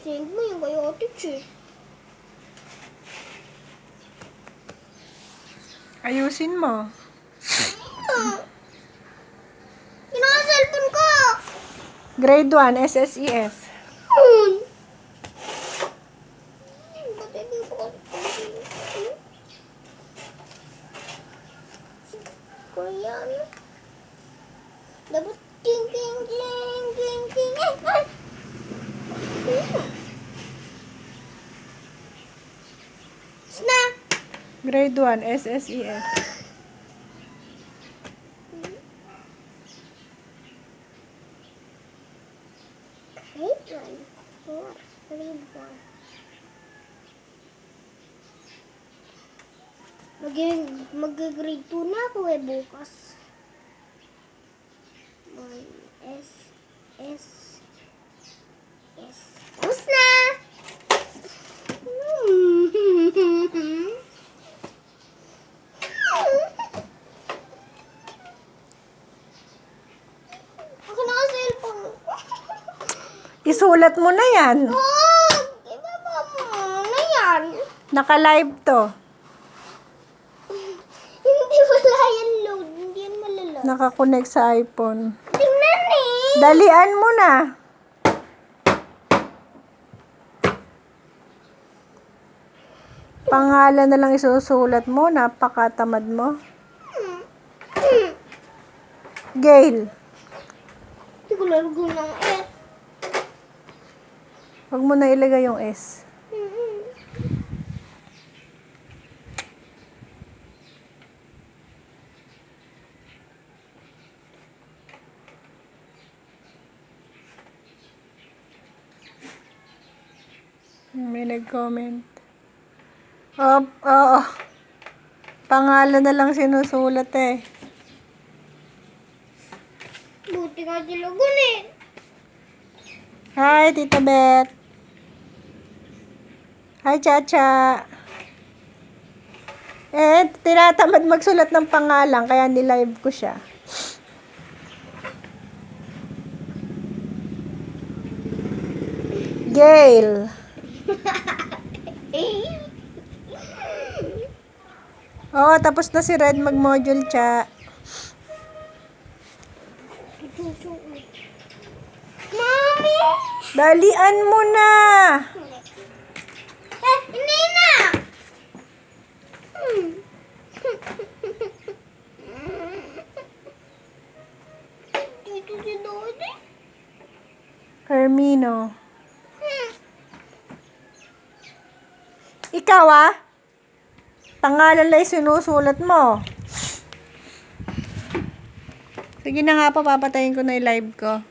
Send mo yung kay Ate Chis. Ayusin mo. Yun ang cellphone ko! Grade 1, SSES. Ba't hindi ko Kaya ano? Dapat king. Snack! Grade 1, SSES. Grade 1. Grade 1. Mag-grade 2 na ako bukas. S. Tapos na! Ako na ka cellphone. Isulat mo na yan. Ibaba mo na yan. Naka-live to. Hindi wala yan load. Hindi yan malaload. Naka-connect sa iPhone. Tingnan eh. Dalian mo na. Pangalan na lang isusulat mo. Napakatamad mo. Gail. Hindi ko lalagyan ng S. Huwag mo na ilagay yung S. May nag-comment. Oo. Pangalan na lang sinusulat eh. Buti nga dilagun eh. Hi, Tita Beth. Hi, Chacha. Tinatamad magsulat ng pangalan, kaya nilive ko siya. Gail. Oo, tapos na si Red mag-module, cha. Mami! Dalian mo na. Hindi na! Dito si Dodi. Hermino. Ikaw pangalan lang sinusulat mo. Sige na nga po, papatayin ko na yung live ko.